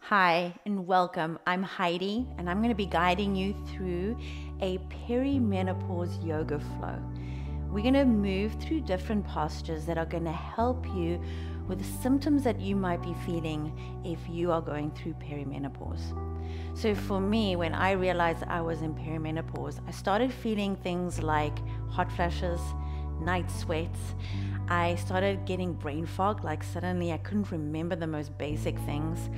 Hi and welcome. I'm Heidi and I'm going to be guiding you through a perimenopause yoga flow. We're going to move through different postures that are going to help you with the symptoms that you might be feeling if you are going through perimenopause. So for me, when I realized I was in perimenopause, I started feeling things like hot flashes, night sweats. I started getting brain fog, like suddenly I couldn't remember the most basic things.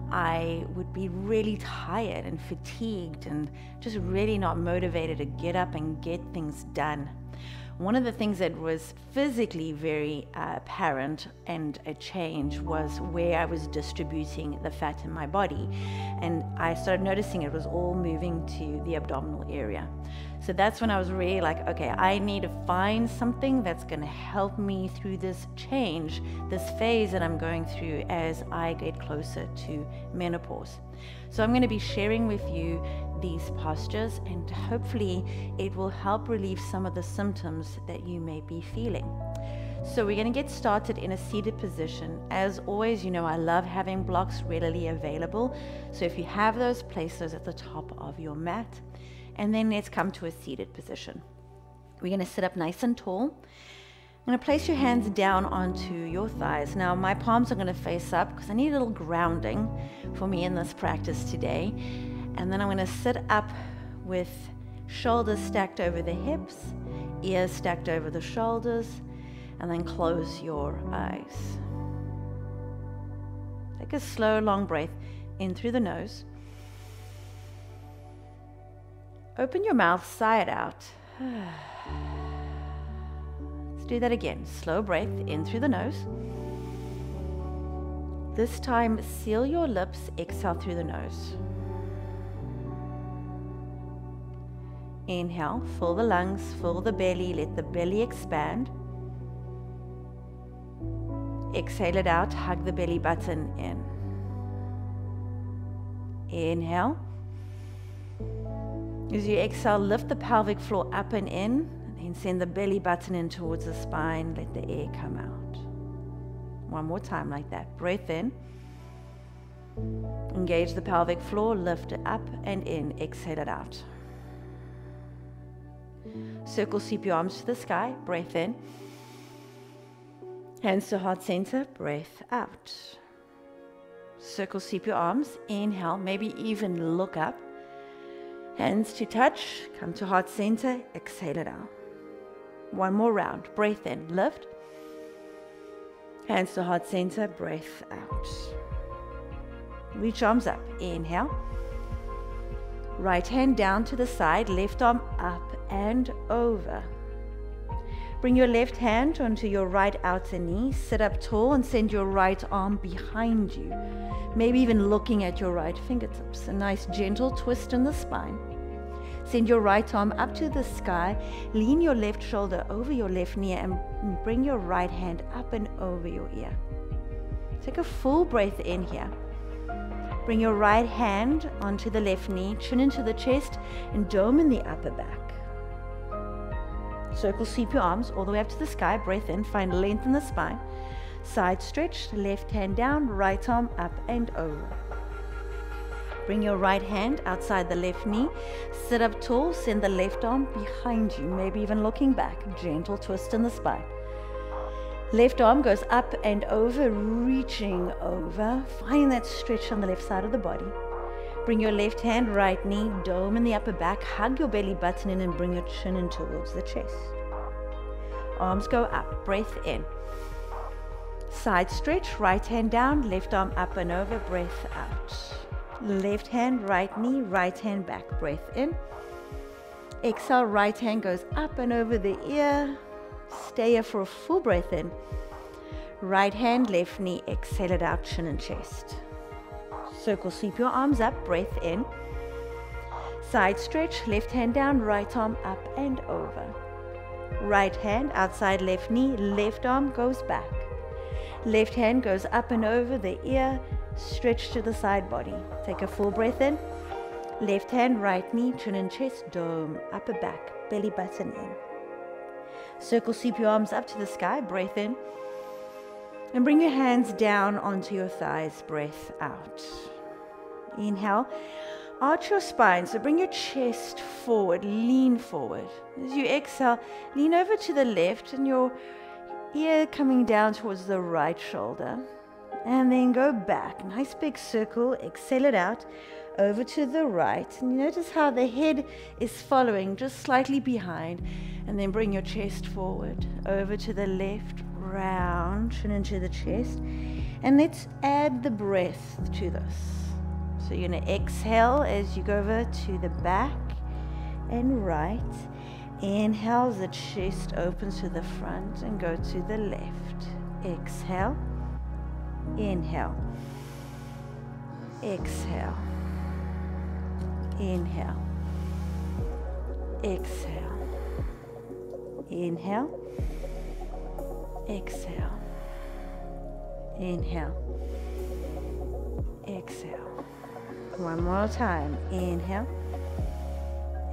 I would be really tired and fatigued and just really not motivated to get up and get things done. One of the things that was physically very apparent and a change was where I was distributing the fat in my body. And I started noticing it was all moving to the abdominal area. So that's when I was really like, okay, I need to find something that's going to help me through this change, this phase that I'm going through as I get closer to menopause. So I'm going to be sharing with you these postures, and hopefully it will help relieve some of the symptoms that you may be feeling. So we're going to get started in a seated position. As always, you know I love having blocks readily available. So if you have those, place those at the top of your mat. And then let's come to a seated position. We're going to sit up nice and tall. I'm going to place your hands down onto your thighs. Now my palms are going to face up because I need a little grounding for me in this practice today. And then I'm going to sit up with shoulders stacked over the hips, ears stacked over the shoulders, and then close your eyes. Take a slow, long breath in through the nose. Open your mouth side out. Let's do that again. Slow breath in through the nose. This time, seal your lips, exhale through the nose. Inhale, fill the lungs, fill the belly, let the belly expand. Exhale it out, hug the belly button in. Inhale. As you exhale, lift the pelvic floor up and in, and then send the belly button in towards the spine. Let the air come out. One more time like that. Breath in. Engage the pelvic floor, lift it up and in. Exhale it out. Circle, sweep your arms to the sky. Breath in. Hands to heart center. Breath out. Circle, sweep your arms. Inhale, maybe even look up. Hands to touch, come to heart center, exhale it out. One more round, breath in, lift. Hands to heart center, breath out. Reach arms up, inhale. Right hand down to the side, left arm up and over. Bring your left hand onto your right outer knee, sit up tall and send your right arm behind you. Maybe even looking at your right fingertips. A nice gentle twist in the spine. Send your right arm up to the sky, lean your left shoulder over your left knee and bring your right hand up and over your ear. Take a full breath in here. Bring your right hand onto the left knee, chin into the chest and dome in the upper back. Circle, sweep your arms all the way up to the sky. Breath in, find length in the spine. Side stretch, left hand down, right arm up and over. Bring your right hand outside the left knee. Sit up tall, send the left arm behind you, maybe even looking back. Gentle twist in the spine. Left arm goes up and over, reaching over. Find that stretch on the left side of the body. Bring your left hand, right knee, dome in the upper back. Hug your belly button in and bring your chin in towards the chest. Arms go up, breath in. Side stretch, right hand down, left arm up and over, breath out. Left hand, right knee, right hand back, breath in. Exhale, right hand goes up and over the ear. Stay here for a full breath in. Right hand, left knee, exhale it out, chin and chest. Circle, sweep your arms up, breath in. Side stretch, left hand down, right arm up and over. Right hand outside left knee, left arm goes back. Left hand goes up and over the ear, stretch to the side body. Take a full breath in. Left hand, right knee, chin and chest, dome, upper back, belly button in. Circle, sweep your arms up to the sky, breath in. And bring your hands down onto your thighs, breath out. Inhale, arch your spine, so bring your chest forward, lean forward. As you exhale, lean over to the left and your ear coming down towards the right shoulder. And then go back, nice big circle, exhale it out, over to the right. And you notice how the head is following, just slightly behind. And then bring your chest forward, over to the left, round, chin into the chest. And let's add the breath to this. So you're going to exhale as you go over to the back and right. Inhale, the chest opens to the front and go to the left. Exhale. Inhale. Exhale. Inhale. Exhale. Inhale. Exhale. Inhale. Exhale. One more time. Inhale.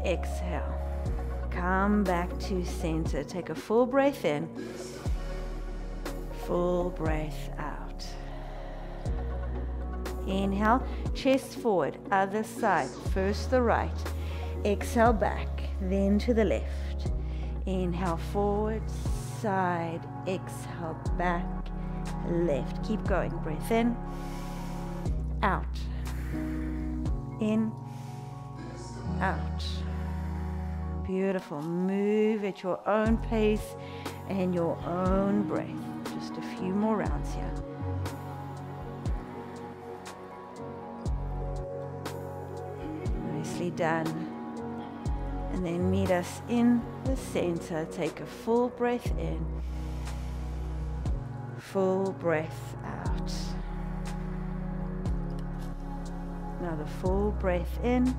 Exhale. Come back to center. Take a full breath in. Full breath out. Inhale. Chest forward. Other side. First the right. Exhale back. Then to the left. Inhale forward. Side. Exhale back. Left. Keep going. Breath in. Out. In, out. Beautiful. Move at your own pace and your own breath. Just a few more rounds here. Nicely done. And then meet us in the center. Take a full breath in. Full breath out. Another full breath in,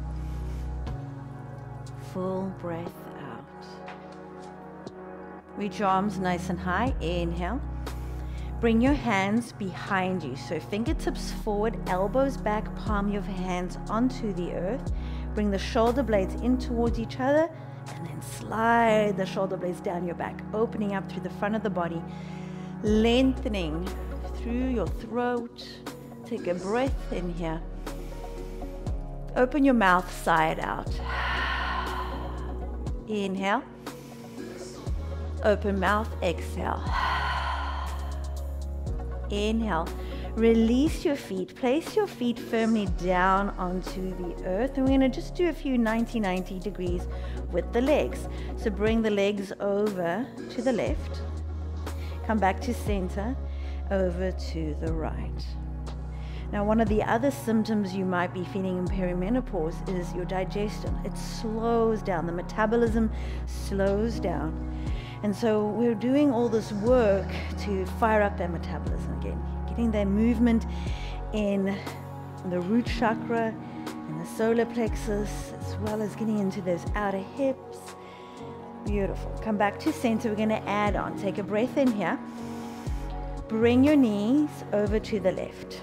full breath out. Reach your arms nice and high. Inhale. Bring your hands behind you. So fingertips forward, elbows back, palm of your hands onto the earth. Bring the shoulder blades in towards each other and then slide the shoulder blades down your back, opening up through the front of the body, lengthening through your throat. Take a breath in here. Open your mouth side out. Inhale. Open mouth, exhale. Inhale. Release your feet. Place your feet firmly down onto the earth. And we're going to just do a few 90 degrees with the legs. So bring the legs over to the left. Come back to center. Over to the right. Now, one of the other symptoms you might be feeling in perimenopause is your digestion. It slows down. The metabolism slows down. And so we're doing all this work to fire up that metabolism again, getting that movement in the root chakra and the solar plexus, as well as getting into those outer hips. Beautiful. Come back to center. We're going to add on. Take a breath in here. Bring your knees over to the left.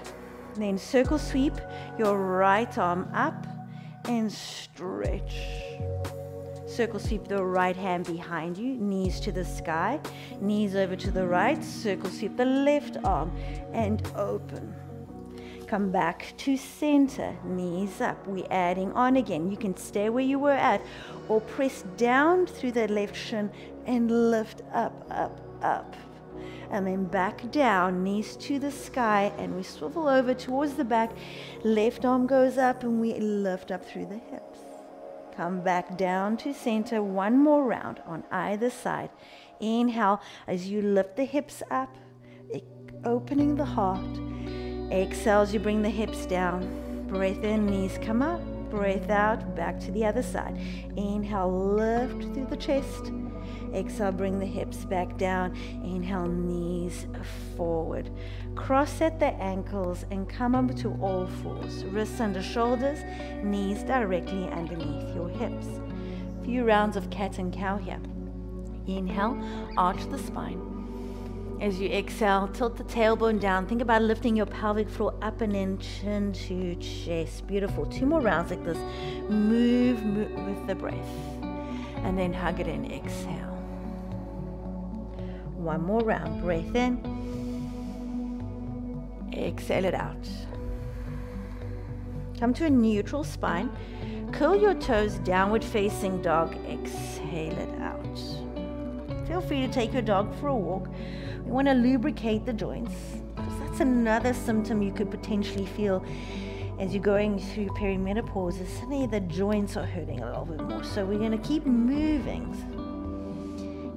Then circle sweep your right arm up and stretch. Circle sweep the right hand behind you, knees to the sky, knees over to the right, circle sweep the left arm and open. Come back to center, knees up. We're adding on again. You can stay where you were at or press down through the left shin and lift up, up, up. And then back down, knees to the sky, and we swivel over towards the back. Left arm goes up and we lift up through the hips. Come back down to center. One more round on either side. Inhale as you lift the hips up, opening the heart. Exhale as you bring the hips down. Breath in, knees come up. Breath out, back to the other side. Inhale, lift through the chest. Exhale, bring the hips back down. Inhale, knees forward. Cross at the ankles and come up to all fours. Wrists under shoulders, knees directly underneath your hips. A few rounds of cat and cow here. Inhale, arch the spine. As you exhale, tilt the tailbone down. Think about lifting your pelvic floor up and in, chin to chest. Beautiful. 2 more rounds like this. Move with the breath. And then hug it in. Exhale. 1 more round. Breath in. Exhale it out. Come to a neutral spine. Curl your toes, downward facing dog. Exhale it out. Feel free to take your dog for a walk. We want to lubricate the joints, because that's another symptom you could potentially feel as you're going through perimenopause, is suddenly the joints are hurting a little bit more. So we're going to keep moving,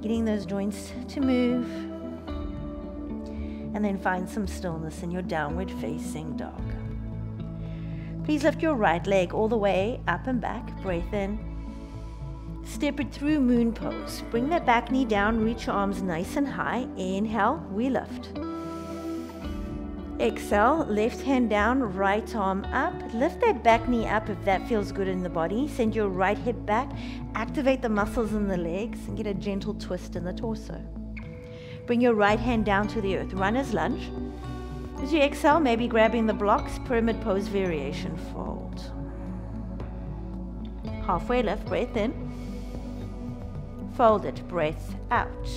getting those joints to move, and then find some stillness in your downward facing dog. Please lift your right leg all the way up and back. Breath in. Step it through moon pose. Bring that back knee down, reach your arms nice and high. Inhale, we lift. Exhale, left hand down, right arm up. Lift that back knee up if that feels good in the body. Send your right hip back. Activate the muscles in the legs and get a gentle twist in the torso. Bring your right hand down to the earth. Runner's lunge. As you exhale, maybe grabbing the blocks, pyramid pose variation fold. Halfway lift, breath in. Fold it, breath out.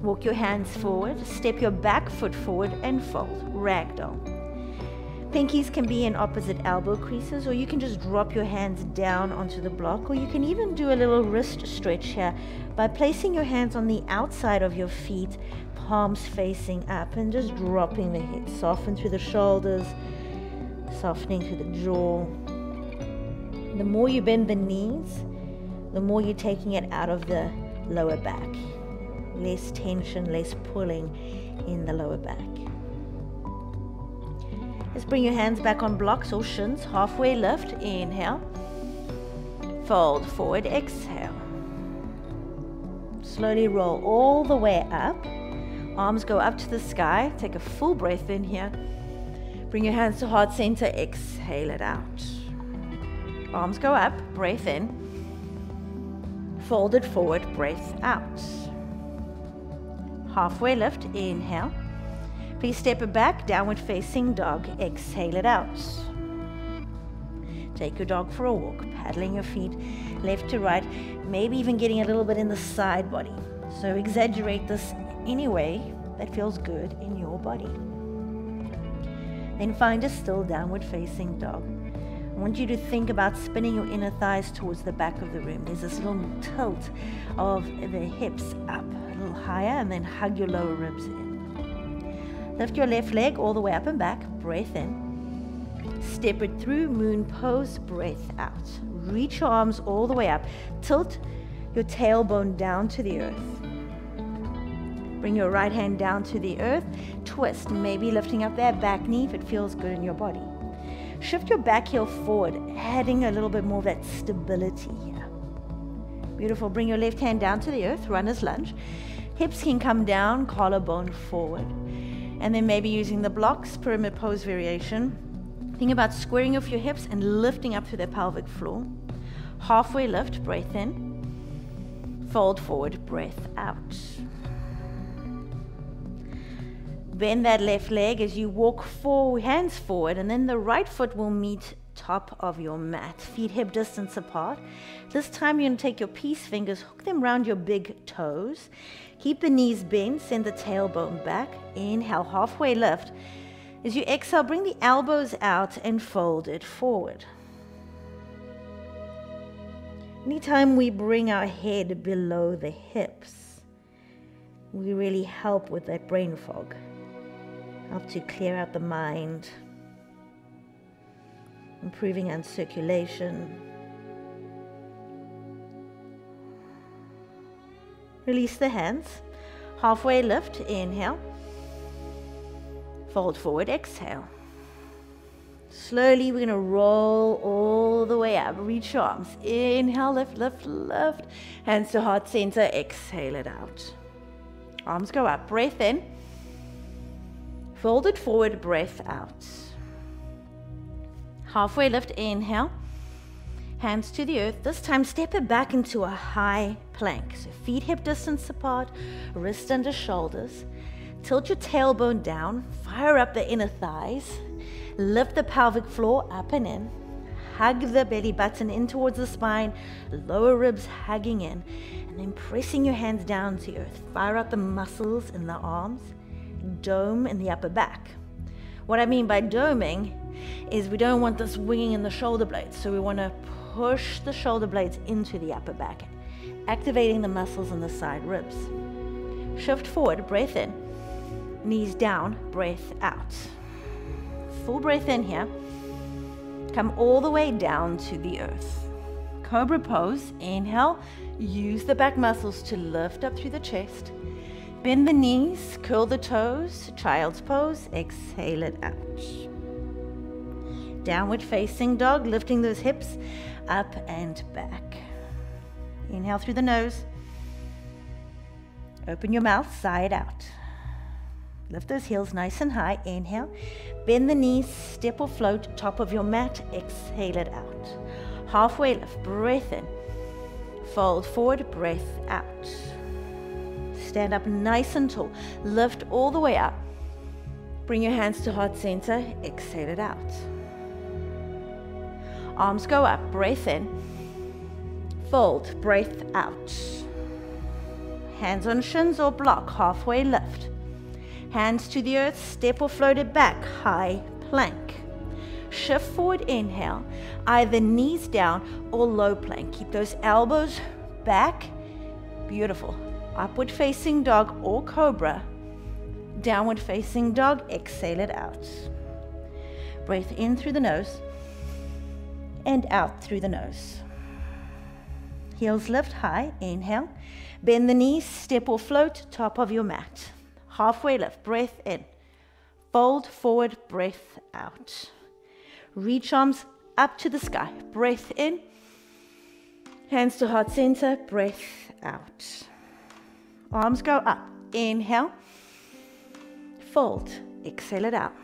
Walk your hands forward, step your back foot forward and fold, ragdoll. Pinkies can be in opposite elbow creases, or you can just drop your hands down onto the block, or you can even do a little wrist stretch here by placing your hands on the outside of your feet, palms facing up, and just dropping the head. Soften through the shoulders, softening through the jaw. The more you bend the knees, the more you're taking it out of the lower back. Less tension, less pulling in the lower back. Let's bring your hands back on blocks or shins. Halfway lift, inhale. Fold forward, exhale. Slowly roll all the way up. Arms go up to the sky. Take a full breath in here. Bring your hands to heart center, exhale it out. Arms go up, breath in. Fold it forward, breath out. Halfway lift, inhale. Please step it back, downward facing dog, exhale it out. Take your dog for a walk, paddling your feet left to right, maybe even getting a little bit in the side body. So exaggerate this any way that feels good in your body. Then find a still downward facing dog. I want you to think about spinning your inner thighs towards the back of the room. There's this little tilt of the hips up a little higher, and then hug your lower ribs in. Lift your left leg all the way up and back. Breath in. Step it through moon pose. Breath out. Reach your arms all the way up. Tilt your tailbone down to the earth. Bring your right hand down to the earth. Twist, maybe lifting up that back knee if it feels good in your body. Shift your back heel forward, adding a little bit more of that stability here. Beautiful. Bring your left hand down to the earth, runner's lunge. Hips can come down, collarbone forward. And then maybe using the blocks, pyramid pose variation. Think about squaring off your hips and lifting up through the pelvic floor. Halfway lift, breath in. Fold forward, breath out. Bend that left leg as you walk hands forward, and then the right foot will meet top of your mat. Feet hip distance apart. This time you're going to take your peace fingers, hook them around your big toes. Keep the knees bent, send the tailbone back. Inhale, halfway lift. As you exhale, bring the elbows out and fold it forward. Anytime we bring our head below the hips, we really help with that brain fog. Help to clear out the mind, improving on circulation. Release the hands. Halfway lift, inhale. Fold forward, exhale. Slowly we're going to roll all the way up. Reach your arms. Inhale, lift, lift, lift. Hands to heart center, exhale it out. Arms go up, breath in. Fold it forward, breath out. Halfway lift, inhale. Hands to the earth. This time step it back into a high plank. So feet hip distance apart, wrist under shoulders. Tilt your tailbone down, fire up the inner thighs. Lift the pelvic floor up and in. Hug the belly button in towards the spine, lower ribs hugging in. And then pressing your hands down to earth. Fire up the muscles in the arms. Dome in the upper back. What I mean by doming is we don't want this winging in the shoulder blades. So we want to push the shoulder blades into the upper back, activating the muscles in the side ribs. Shift forward, breath in. Knees down, breath out. Full breath in here. Come all the way down to the earth. Cobra pose, inhale. Use the back muscles to lift up through the chest. Bend the knees, curl the toes, child's pose, exhale it out. Downward facing dog, lifting those hips up and back. Inhale through the nose. Open your mouth, side out. Lift those heels nice and high, inhale. Bend the knees, step or float, top of your mat, exhale it out. Halfway lift, breath in. Fold forward, breath out. Stand up nice and tall. Lift all the way up. Bring your hands to heart center. Exhale it out. Arms go up. Breath in. Fold. Breath out. Hands on shins or block. Halfway lift. Hands to the earth. Step or float it back. High plank. Shift forward. Inhale. Either knees down or low plank. Keep those elbows back. Beautiful. Upward facing dog or cobra. Downward facing dog, exhale it out. Breathe in through the nose and out through the nose. Heels lift high, inhale. Bend the knees, step or float, top of your mat. Halfway lift, breath in. Fold forward, breath out. Reach arms up to the sky, breath in. Hands to heart center, breath out. Arms go up. Inhale. Fold. Exhale it out.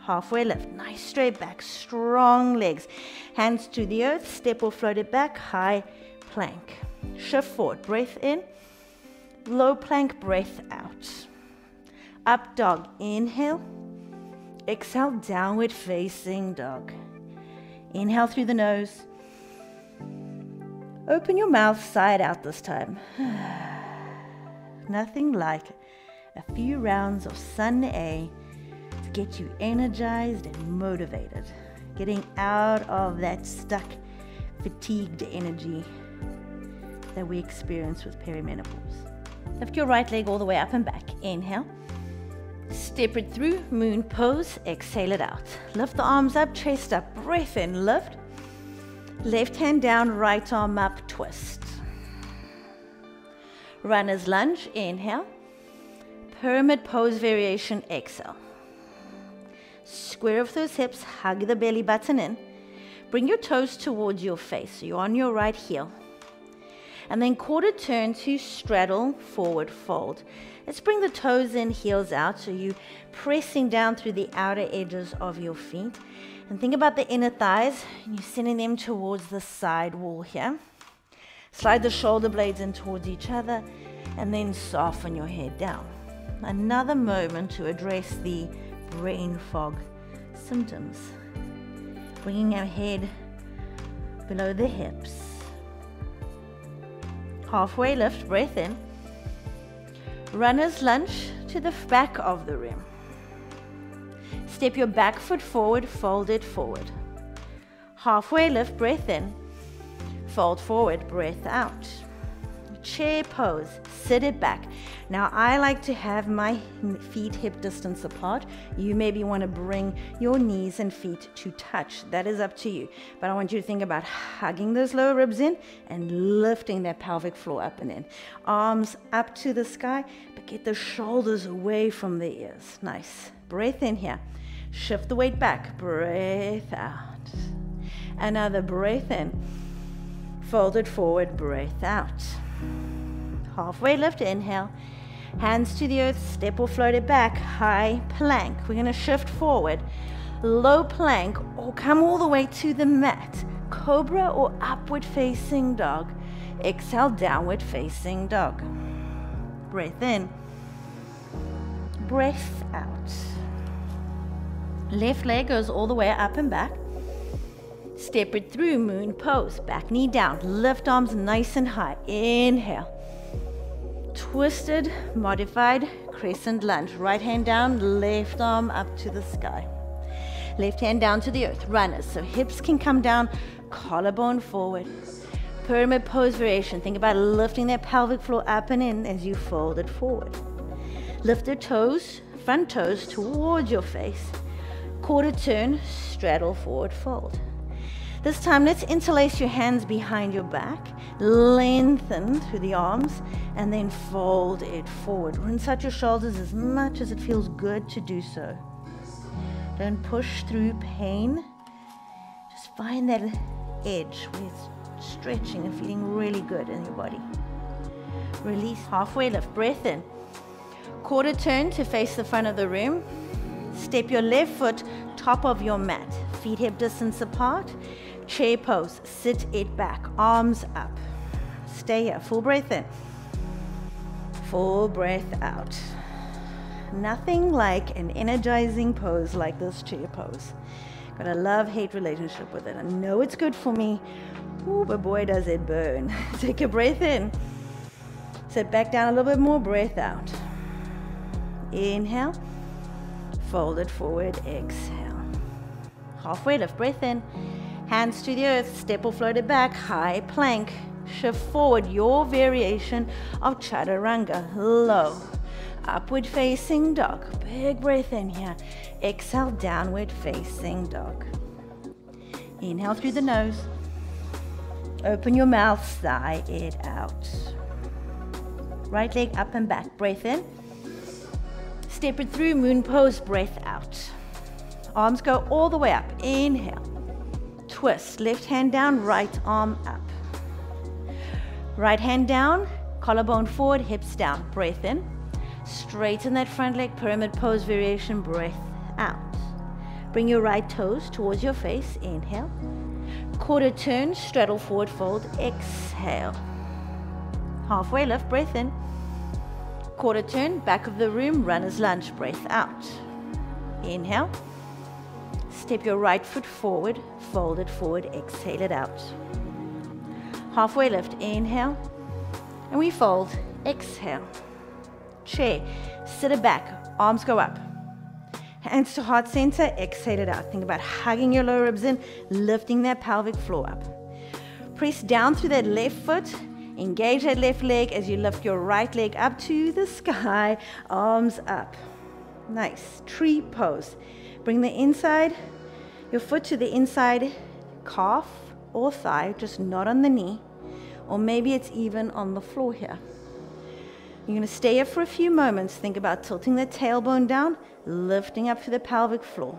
Halfway lift. Nice straight back. Strong legs. Hands to the earth. Step or float it back. High plank. Shift forward. Breath in. Low plank. Breath out. Up dog. Inhale. Exhale. Downward facing dog. Inhale through the nose. Open your mouth side out this time. Nothing like a few rounds of Sun A to get you energized and motivated. Getting out of that stuck, fatigued energy that we experience with perimenopause. Lift your right leg all the way up and back. Inhale. Step it through, moon pose. Exhale it out. Lift the arms up, chest up. Breath in, lift. Left hand down, right arm up, twist. Runner's lunge, inhale. Pyramid pose variation, exhale. Square off those hips, hug the belly button in. Bring your toes towards your face, so you're on your right heel. And then quarter turn to straddle forward fold. Let's bring the toes in, heels out, so you're pressing down through the outer edges of your feet. And think about the inner thighs, and you're sending them towards the side wall here. Slide the shoulder blades in towards each other, and then soften your head down. Another moment to address the brain fog symptoms. Bringing our head below the hips. Halfway lift, breath in. Runner's lunge to the back of the room. Step your back foot forward, fold it forward. Halfway lift, breath in. Fold forward, breath out. Chair pose, sit it back. Now I like to have my feet hip distance apart. You maybe want to bring your knees and feet to touch. That is up to you. But I want you to think about hugging those lower ribs in and lifting that pelvic floor up and in. Arms up to the sky, but get the shoulders away from the ears. Nice. Breath in here. Shift the weight back. Breath out. Another breath in. Fold it forward, breath out. Halfway lift, inhale. Hands to the earth, step or float it back. High plank. We're going to shift forward. Low plank or come all the way to the mat. Cobra or upward facing dog. Exhale, downward facing dog. Breath in. Breath out. Left leg goes all the way up and back. Step it through, moon pose. Back knee down. Lift arms nice and high. Inhale. Twisted, modified crescent lunge. Right hand down, left arm up to the sky. Left hand down to the earth, runners. So hips can come down, collarbone forward. Pyramid pose variation. Think about lifting that pelvic floor up and in as you fold it forward. Lift the toes, front toes towards your face. Quarter turn, straddle forward fold. This time, let's interlace your hands behind your back, lengthen through the arms, and then fold it forward. Rinse out your shoulders as much as it feels good to do so. Don't push through pain. Just find that edge where it's stretching and feeling really good in your body. Release, halfway lift, breath in. Quarter turn to face the front of the room. Step your left foot top of your mat, feet hip distance apart. Chair pose, sit it back, arms up. Stay here, full breath in, full breath out. Nothing like an energizing pose like this chair pose. Got a love-hate relationship with it. I know it's good for me, ooh, but boy does it burn. Take a breath in, sit back down a little bit more, breath out. Inhale, fold it forward, exhale. Halfway lift, breath in. Hands to the earth, step or float it back, high plank. Shift forward, your variation of chaturanga, low. Upward facing dog, big breath in here. Exhale, downward facing dog. Inhale through the nose. Open your mouth, sigh it out. Right leg up and back, breath in. Step it through, moon pose, breath out. Arms go all the way up, inhale. Twist, left hand down, right arm up. Right hand down, collarbone forward, hips down, breath in. Straighten that front leg, pyramid pose variation, breath out. Bring your right toes towards your face, inhale. Quarter turn, straddle forward fold, exhale. Halfway lift, breath in. Quarter turn, back of the room, runner's lunge, breath out. Inhale. Step your right foot forward, fold it forward, exhale it out. Halfway lift, inhale, and we fold, exhale. Chair, sit it back, arms go up. Hands to heart center, exhale it out. Think about hugging your lower ribs in, lifting that pelvic floor up. Press down through that left foot, engage that left leg as you lift your right leg up to the sky, arms up. Nice, tree pose. Bring the inside, your foot to the inside calf or thigh, just not on the knee, or maybe it's even on the floor here. You're going to stay here for a few moments. Think about tilting the tailbone down, lifting up to the pelvic floor.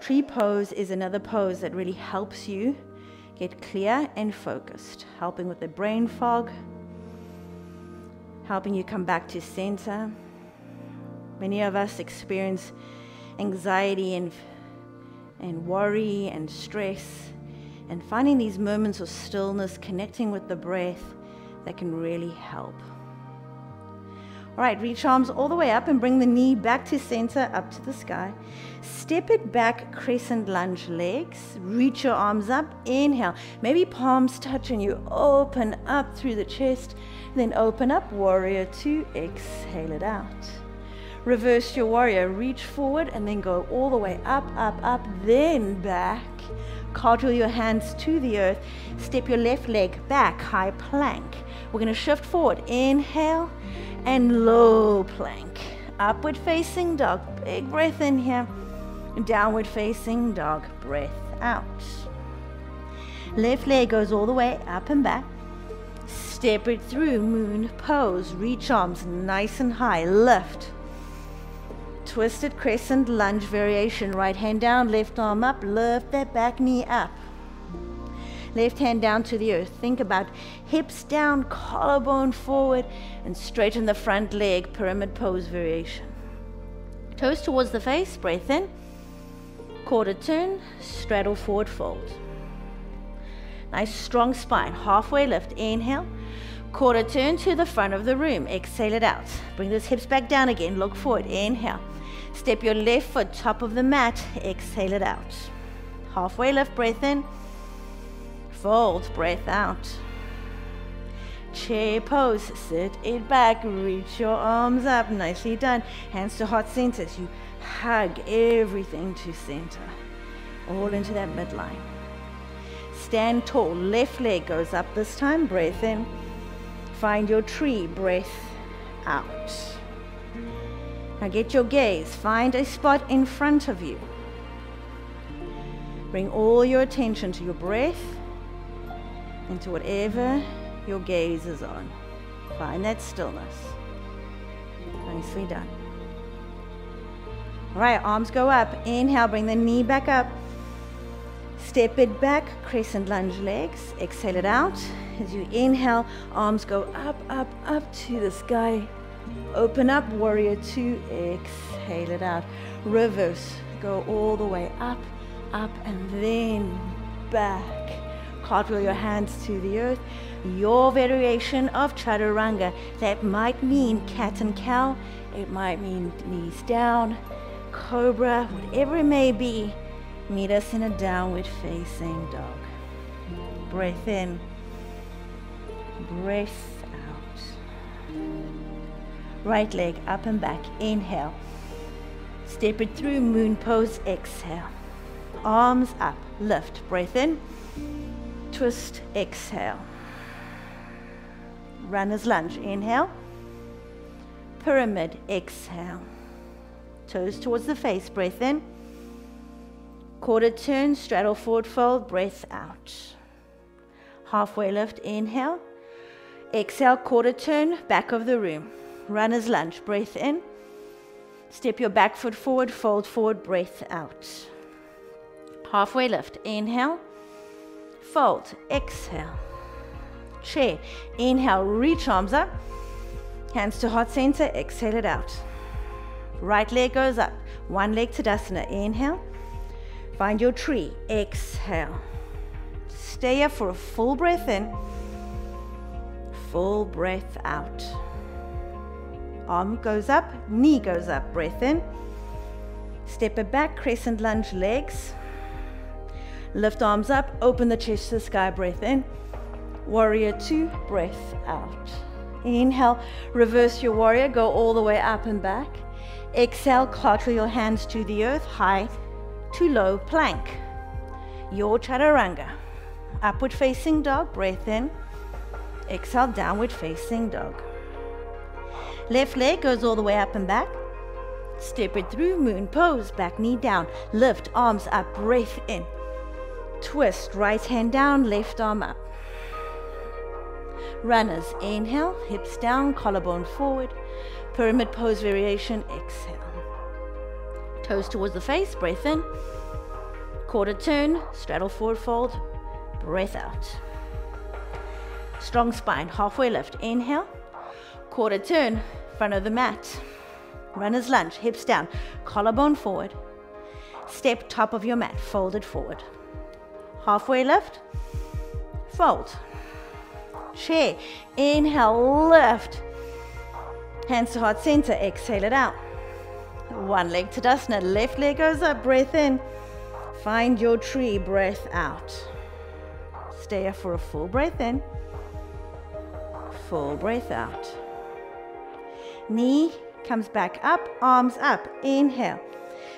Tree pose is another pose that really helps you get clear and focused, helping with the brain fog, helping you come back to center. Many of us experience anxiety and worry and stress, and finding these moments of stillness, connecting with the breath, that can really help. All right, reach arms all the way up and bring the knee back to center, up to the sky. Step it back, crescent lunge legs. Reach your arms up, inhale. Maybe palms touch and you open up through the chest. Then open up, warrior two, exhale it out. Reverse your warrior, reach forward and then go all the way up, up, up, then back. Cartwheel your hands to the earth. Step your left leg back, high plank. We're going to shift forward, inhale and low plank. Upward facing dog, big breath in here. Downward facing dog, breath out. Left leg goes all the way up and back. Step it through, moon pose. Reach arms nice and high, lift. Twisted crescent lunge variation. Right hand down, left arm up, lift that back knee up. Left hand down to the earth. Think about hips down, collarbone forward, and straighten the front leg, pyramid pose variation. Toes towards the face, breath in. Quarter turn, straddle forward fold. Nice strong spine, halfway lift, inhale. Quarter turn to the front of the room, exhale it out. Bring those hips back down again, look forward, inhale. Step your left foot top of the mat, exhale it out. Halfway lift, breath in. Fold, breath out. Chair pose, sit it back, reach your arms up, nicely done. Hands to heart centers. You Hug everything to center, all into that midline. Stand tall, left leg goes up this time, breath in. Find your tree, breath out. Now get your gaze, find a spot in front of you. Bring all your attention to your breath, into whatever your gaze is on. Find that stillness. Nicely done. All right, arms go up. Inhale, bring the knee back up. Step it back, crescent lunge legs. Exhale it out. As you inhale, arms go up, up, up to the sky. Open up, warrior two. Exhale it out. Reverse, go all the way up, up, and then back. Cartwheel your hands to the earth. Your variation of chaturanga. That might mean cat and cow. It might mean knees down, cobra, whatever it may be. Meet us in a downward facing dog. Breath in, breath out. Right leg up and back. Inhale. Step it through, moon pose. Exhale. Arms up, lift. Breath in. Twist, exhale. Runner's lunge, inhale. Pyramid, exhale. Toes towards the face, breath in. Quarter turn, straddle forward fold, breath out. Halfway lift, inhale. Exhale, quarter turn, back of the room. Runner's lunge, breath in. Step your back foot forward, fold forward, breath out. Halfway lift, inhale. Fold, exhale. Chair, inhale, reach arms up. Hands to heart center, exhale it out. Right leg goes up, one leg Tadasana, inhale. Find your tree, exhale. Stay here for a full breath in, full breath out. Arm goes up, knee goes up, breath in. Step it back, crescent lunge legs. Lift arms up, open the chest to the sky, breath in. Warrior two, breath out. Inhale, reverse your warrior, go all the way up and back. Exhale, cartwheel your hands to the earth, high to low plank. Your chaturanga. Upward facing dog, breath in. Exhale, downward facing dog. Left leg goes all the way up and back. Step it through, moon pose, back knee down. Lift, arms up, breath in. Twist, right hand down, left arm up. Runners, inhale, hips down, collarbone forward. Pyramid pose variation, exhale. Toes towards the face, breath in. Quarter turn, straddle forward fold, breath out. Strong spine, halfway lift, inhale. Quarter turn, front of the mat. Runner's lunge, hips down, collarbone forward. Step top of your mat, fold it forward. Halfway lift, fold. Chair, inhale, lift. Hands to heart center, exhale it out. One leg Tadasana, left leg goes up, breath in. Find your tree, breath out. Stay here for a full breath in, full breath out. Knee comes back up, arms up, inhale.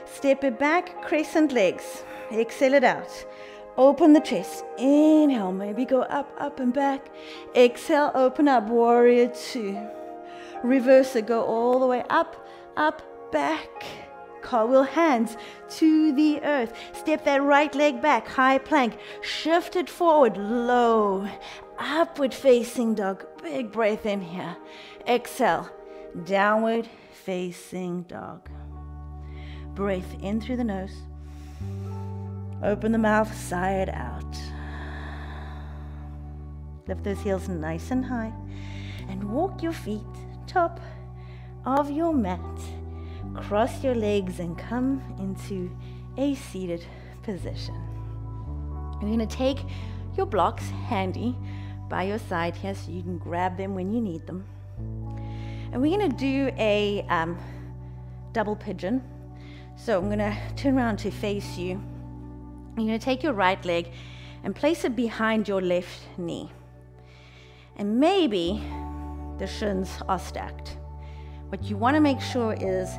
Step it back, crescent legs, exhale it out. Open the chest, inhale, maybe go up, up and back. Exhale, open up, warrior two. Reverse it, go all the way up, up, back. Cartwheel hands to the earth. Step that right leg back, high plank. Shift it forward, low. Upward facing dog, big breath in here. Exhale, downward facing dog. Breath in through the nose. Open the mouth, sigh it out. Lift those heels nice and high and walk your feet top of your mat. Cross your legs and come into a seated position. You're going to take your blocks handy by your side here so you can grab them when you need them. And we're going to do a double pigeon. So I'm going to turn around to face you. You're going to take your right leg and place it behind your left knee. And maybe the shins are stacked. What you want to make sure is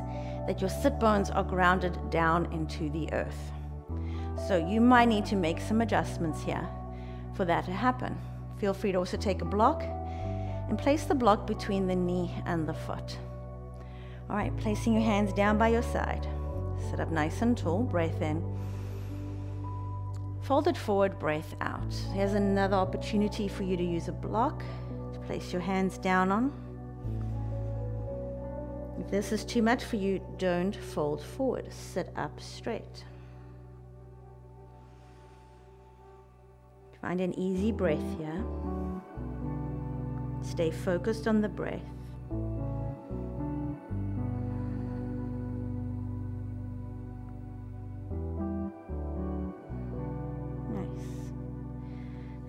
that your sit bones are grounded down into the earth. So you might need to make some adjustments here for that to happen. Feel free to also take a block and place the block between the knee and the foot. All right, placing your hands down by your side. Sit up nice and tall, breath in. Fold it forward, breath out. Here's another opportunity for you to use a block to place your hands down on. If this is too much for you, don't fold forward. Sit up straight. Find an easy breath here. Stay focused on the breath. Nice.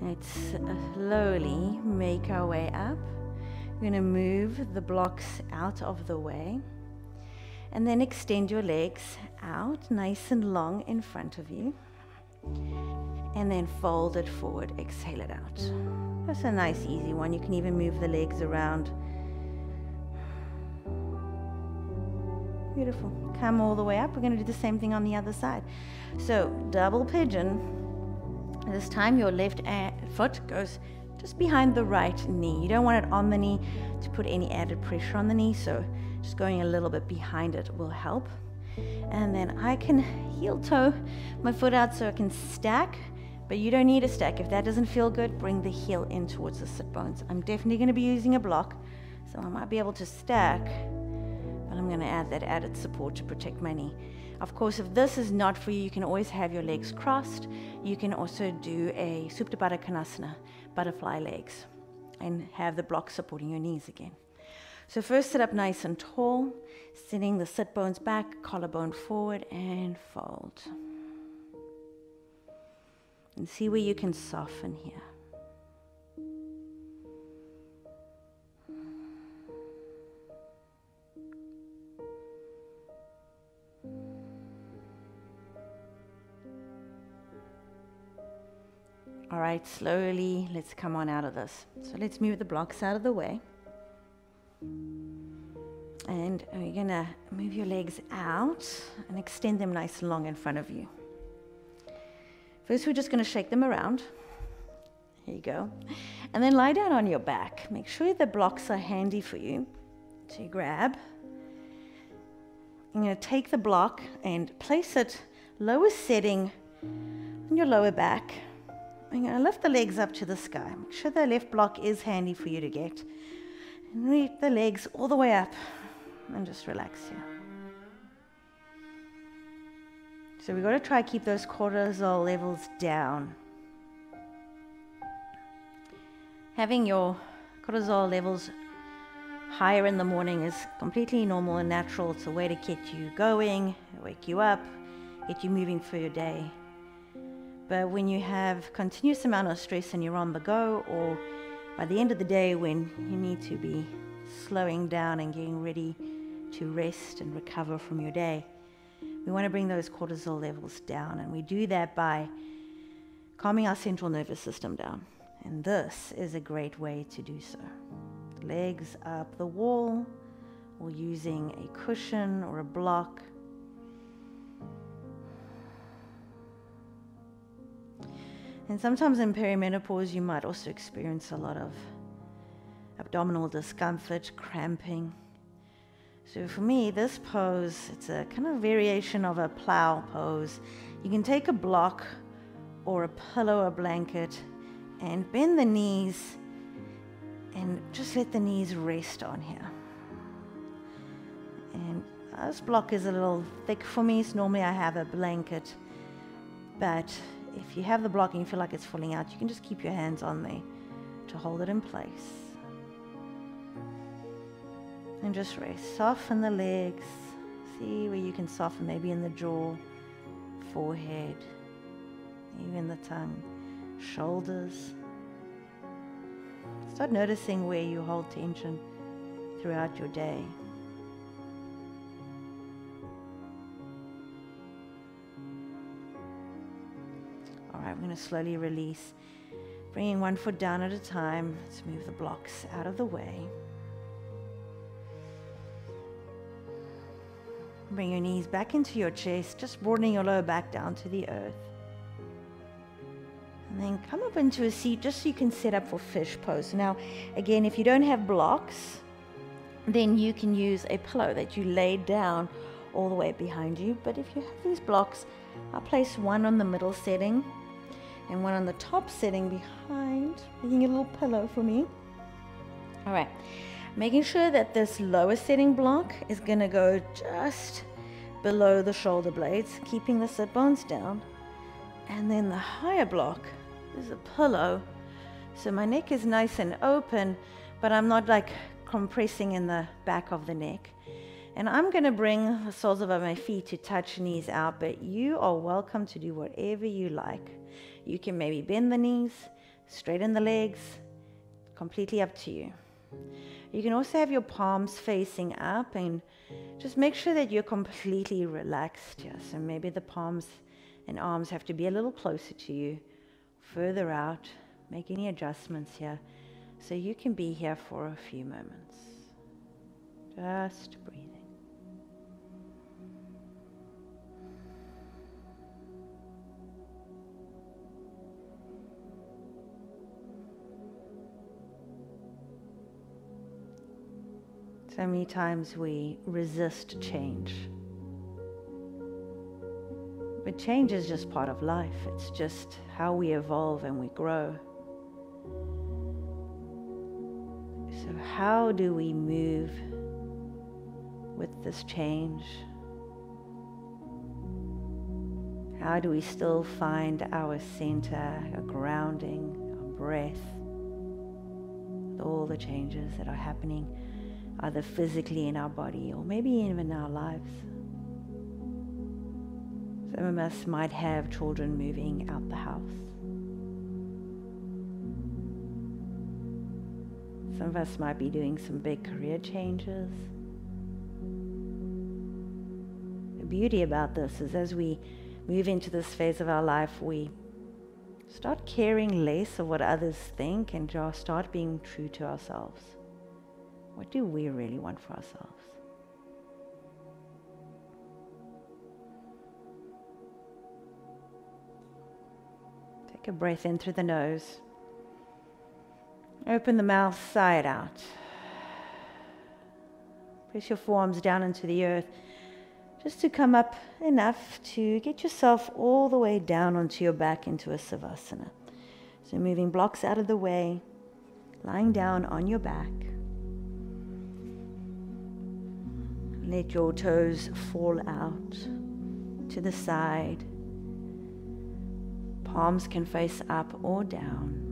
Let's slowly make our way up. We're going to move the blocks out of the way. And then extend your legs out nice and long in front of you. And then fold it forward, exhale it out. That's a nice easy one. You can even move the legs around. Beautiful. Come all the way up. We're going to do the same thing on the other side. So double pigeon. This time your left foot goes just behind the right knee. You don't want it on the knee to put any added pressure on the knee, so just going a little bit behind it will help. And then I can heel toe my foot out so I can stack, but you don't need a stack. If that doesn't feel good, bring the heel in towards the sit bones. I'm definitely going to be using a block, so I might be able to stack, but I'm going to add that added support to protect my knee. Of course, if this is not for you, you can always have your legs crossed. You can also do a Supta Baddha Konasana, butterfly legs, and have the block supporting your knees again. So first sit up nice and tall, sending the sit bones back, collarbone forward, and fold. And see where you can soften here. All right, slowly, let's come on out of this. So let's move the blocks out of the way. And we're gonna move your legs out and extend them nice and long in front of you. First, we're just gonna shake them around. Here you go. And then lie down on your back. Make sure the blocks are handy for you to grab. I'm gonna take the block and place it lowest setting on your lower back. I'm going to lift the legs up to the sky. Make sure the left block is handy for you to get. And lift the legs all the way up and just relax here. So we've got to try to keep those cortisol levels down. Having your cortisol levels higher in the morning is completely normal and natural. It's a way to get you going, wake you up, get you moving for your day. But when you have continuous amount of stress and you're on the go, or by the end of the day when you need to be slowing down and getting ready to rest and recover from your day, we want to bring those cortisol levels down. And we do that by calming our central nervous system down. And this is a great way to do so. Legs up the wall, or using a cushion or a block. And sometimes in perimenopause, you might also experience a lot of abdominal discomfort, cramping. So for me, this pose, it's a kind of variation of a plow pose. You can take a block or a pillow or blanket and bend the knees and just let the knees rest on here. And this block is a little thick for me, so normally I have a blanket, but if you have the block and you feel like it's falling out, you can just keep your hands on there to hold it in place. And just rest. Soften the legs. See where you can soften, maybe in the jaw, forehead, even the tongue, shoulders. Start noticing where you hold tension throughout your day. All right, we're going to slowly release, bringing one foot down at a time. Let's move the blocks out of the way. Bring your knees back into your chest, just broadening your lower back down to the earth. And then come up into a seat just so you can set up for fish pose. Now, again, if you don't have blocks, then you can use a pillow that you lay down all the way behind you. But if you have these blocks, I'll place one on the middle setting and one on the top setting behind, making a little pillow for me. All right, making sure that this lower setting block is going to go just below the shoulder blades, keeping the sit bones down. And then the higher block is a pillow. So my neck is nice and open, but I'm not like compressing in the back of the neck. And I'm going to bring the soles of my feet to touch knees out, but you are welcome to do whatever you like. You can maybe bend the knees, straighten the legs, completely up to you. You can also have your palms facing up and just make sure that you're completely relaxed here. So maybe the palms and arms have to be a little closer to you, further out. Make any adjustments here so you can be here for a few moments. Just breathing. So many times we resist change. But change is just part of life. It's just how we evolve and we grow. So how do we move with this change? How do we still find our center, our grounding, our breath, with all the changes that are happening, either physically in our body or maybe even in our lives? Some of us might have children moving out the house. Some of us might be doing some big career changes. The beauty about this is as we move into this phase of our life, we start caring less of what others think and just start being true to ourselves. What do we really want for ourselves? Take a breath in through the nose. Open the mouth side out. Press your forearms down into the earth just to come up enough to get yourself all the way down onto your back into a savasana. So moving blocks out of the way, lying down on your back. Let your toes fall out to the side. Palms can face up or down.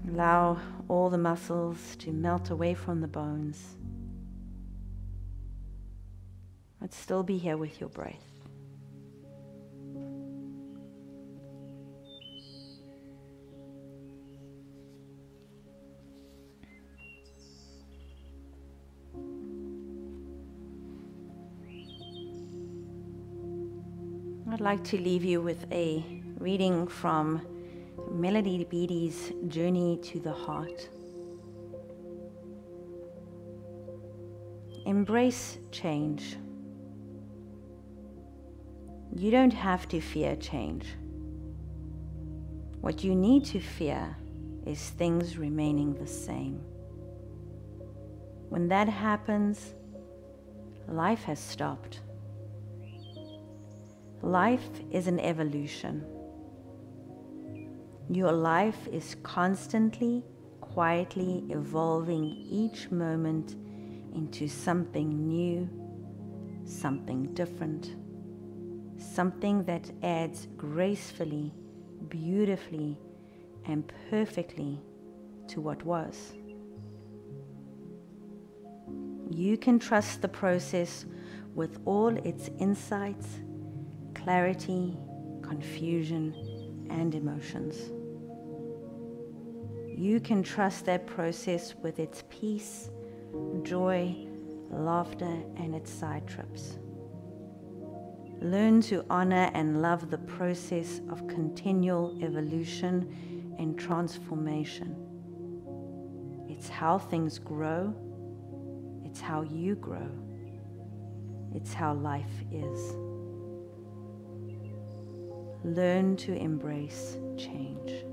Allow all the muscles to melt away from the bones. But still be here with your breath. I'd like to leave you with a reading from Melody Beattie's Journey to the Heart. Embrace change. You don't have to fear change. What you need to fear is things remaining the same. When that happens, life has stopped. Life is an evolution. Your life is constantly, quietly evolving each moment into something new, something different, something that adds gracefully, beautifully, and perfectly to what was. You can trust the process with all its insights, clarity, confusion, and emotions. You can trust that process with its peace, joy, laughter, and its side trips. Learn to honor and love the process of continual evolution and transformation. It's how things grow. It's how you grow. It's how life is. Learn to embrace change.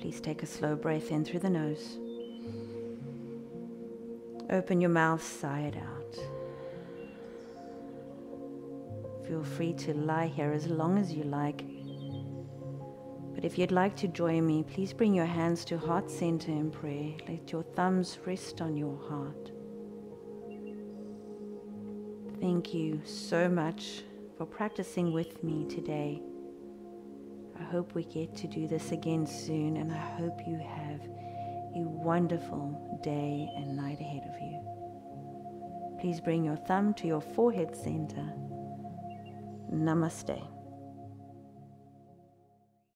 Please take a slow breath in through the nose. Open your mouth, sigh it out. Feel free to lie here as long as you like. But if you'd like to join me, please bring your hands to heart center in prayer. Let your thumbs rest on your heart. Thank you so much for practicing with me today. I hope we get to do this again soon, and I hope you have a wonderful day and night ahead of you. Please bring your thumb to your forehead center. Namaste.